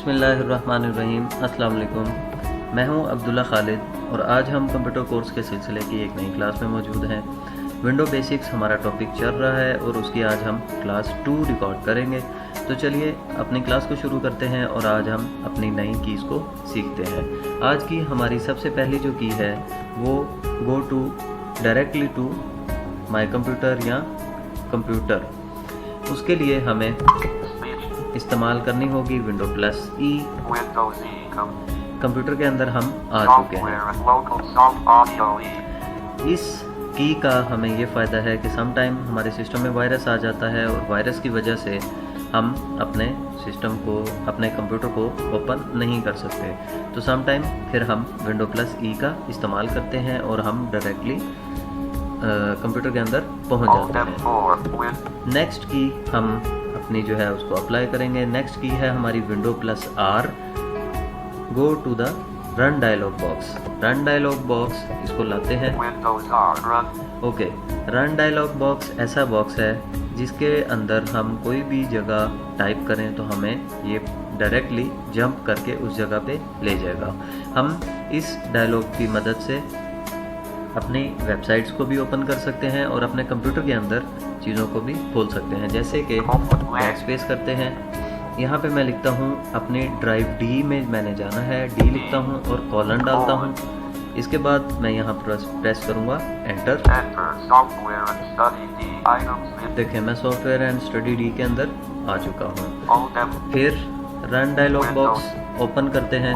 बिस्मिल्लाहिर्रहमानिर्रहीम। अस्सलाम वालेकुम। मैं हूं अब्दुल्ला खालिद और आज हम कंप्यूटर कोर्स के सिलसिले की एक नई क्लास में मौजूद हैं। विंडो बेसिक्स हमारा टॉपिक चल रहा है और उसकी आज हम क्लास 2 रिकॉर्ड करेंगे। तो चलिए अपनी क्लास को शुरू करते हैं और आज हम अपनी नई कीज़ को सीखते हैं। आज की हमारी सबसे पहली जो की है वो go to directly to my computer या कंप्यूटर। उसके लिए हमें इस्तेमाल करनी होगी विंडो प्लस ई। कंप्यूटर के अंदर हम आ चुके हैं। इस की का हमें ये फ़ायदा है कि समटाइम हमारे सिस्टम में वायरस आ जाता है और वायरस की वजह से हम अपने सिस्टम को, अपने कंप्यूटर को ओपन नहीं कर सकते। तो समटाइम फिर हम विंडो प्लस ई का इस्तेमाल करते हैं और हम डायरेक्टली कंप्यूटर के अंदर पहुंच जाते हैं। नेक्स्ट की हम अपनी जो है उसको अप्लाई करेंगे। नेक्स्ट की है हमारी window plus R. Go to the run dialog box. Run dialog box इसको लाते हैं। ओके, रन डायलॉग बॉक्स ऐसा बॉक्स है जिसके अंदर हम कोई भी जगह टाइप करें तो हमें ये डायरेक्टली जंप करके उस जगह पे ले जाएगा। हम इस डायलॉग की मदद से अपनी वेबसाइट्स को भी ओपन कर सकते हैं और अपने कंप्यूटर के अंदर चीज़ों को भी खोल सकते हैं। जैसे कि बैकस्पेस करते हैं, यहाँ पे मैं लिखता हूँ अपनी ड्राइव डी में मैंने जाना है, डी लिखता हूँ और कॉलन डालता हूँ। इसके बाद मैं यहाँ प्रेस करूँगा एंटर। देखिए मैं सॉफ्टवेयर एंड स्टडी डी के अंदर आ चुका हूँ। फिर रन डायलॉग बॉक्स ओपन करते हैं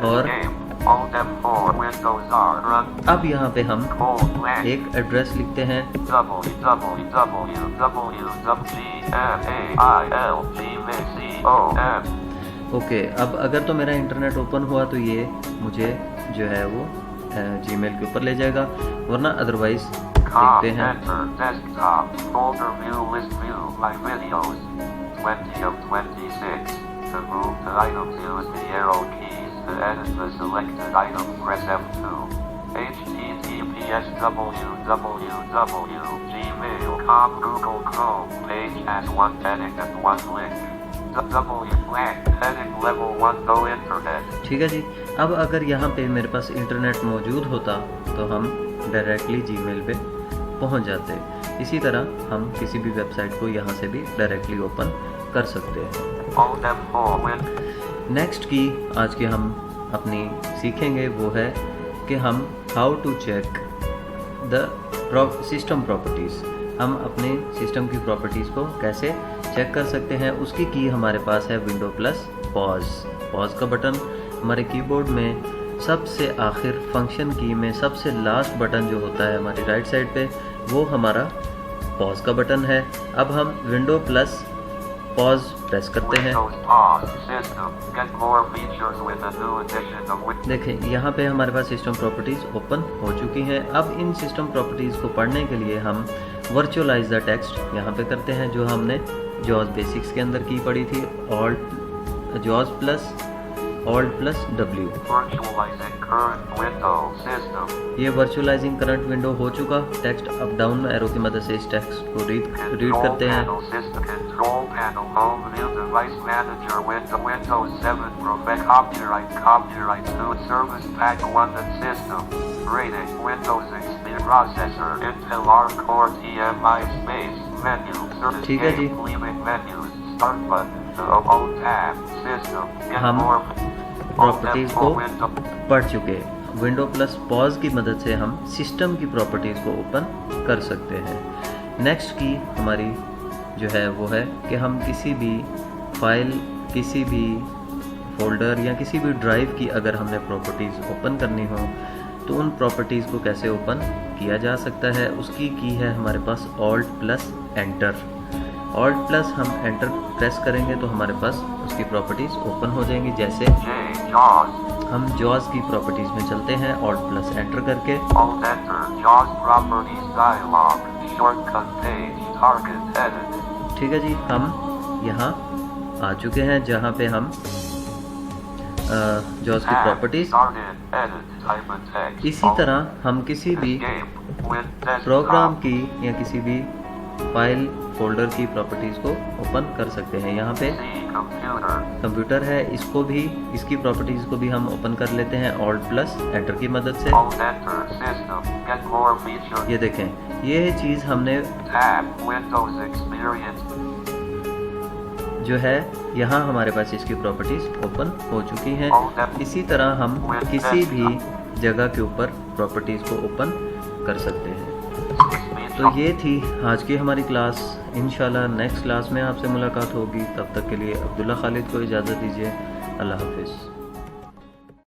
और अब यहाँ पे हम एक एड्रेस लिखते हैं। ओके, अब अगर तो मेरा इंटरनेट ओपन हुआ तो ये मुझे जो है वो जीमेल के ऊपर ले जाएगा, वरना अदरवाइज देखते हैं। To edit the selected item, press F2. https://www.gmail.com. Google Chrome page has one edit and one link. Heading level 1 no internet. ठीक है जी। अब अगर यहाँ पे मेरे पास इंटरनेट मौजूद होता तो हम डायरेक्टली जीमेल पे पहुँच जाते। इसी तरह हम किसी भी वेबसाइट को यहाँ से भी डायरेक्टली ओपन कर सकते हैं। नेक्स्ट की आज के हम अपनी सीखेंगे वो है कि हम how to check the system properties. हम अपने सिस्टम की प्रॉपर्टीज़ को कैसे चेक कर सकते हैं, उसकी की हमारे पास है विंडो प्लस पॉज का बटन। हमारे कीबोर्ड में सबसे आखिर फंक्शन की में सबसे लास्ट बटन जो होता है हमारी राइट साइड पे, वो हमारा पॉज का बटन है। अब हम विंडो प्लस पॉज प्रेस करते हैं। देखें यहाँ पे हमारे पास सिस्टम प्रॉपर्टीज़ ओपन हो चुकी हैं। अब इन सिस्टम प्रॉपर्टीज़ को पढ़ने के लिए हम वर्चुअलाइज द टेक्स्ट यहाँ पे करते हैं, जो हमने जॉस बेसिक्स के अंदर की पढ़ी थी। जॉस प्लस W। ये वर्चुअलाइजिंग करंट विंडो हो चुका। टेक्स्ट अप डाउन एरो की मदद से इस टेक्स्ट को रीड करते हैं। ठीक है जी, हम प्रॉपर्टीज़ को पढ़ चुके। विंडो प्लस पॉज की मदद से हम सिस्टम की प्रॉपर्टीज़ को ओपन कर सकते हैं। नेक्स्ट की हमारी जो है वो है कि हम किसी भी फाइल, किसी भी फोल्डर या किसी भी ड्राइव की अगर हमने प्रॉपर्टीज़ ओपन करनी हो तो उन प्रॉपर्टीज़ को कैसे ओपन किया जा सकता है। उसकी की है हमारे पास alt plus enter. Alt plus हम एंटर प्रेस करेंगे तो हमारे पास उसकी प्रॉपर्टीज़ ओपन हो जाएंगी। जैसे हम जॉस की प्रॉपर्टीज़ में चलते हैं ऑल्ट प्लस एंटर करके। ठीक है जी, हम यहाँ आ चुके हैं जहाँ पे हम जॉस की प्रॉपर्टीज़। इसी तरह हम किसी भी प्रोग्राम की या किसी भी फाइल, फोल्डर की प्रॉपर्टीज़ को ओपन कर सकते हैं। यहाँ पे C. Computer. कंप्यूटर है, इसको भी, इसकी प्रॉपर्टीज़ को भी हम ओपन कर लेते हैं Alt प्लस एंटर की मदद से। Alt enter. System. Get more features. ये देखें, ये चीज़ हमने Tab. Windows Experience. जो है यहाँ हमारे पास इसकी प्रॉपर्टीज़ ओपन हो चुकी हैं। इसी तरह हम किसी भी जगह के ऊपर प्रॉपर्टीज़ को ओपन कर सकते हैं। तो ये थी आज की हमारी क्लास। इंशाल्लाह नेक्स्ट क्लास में आपसे मुलाकात होगी। तब तक के लिए अब्दुल्ला खालिद को इजाज़त दीजिए। अल्लाह हाफिज़।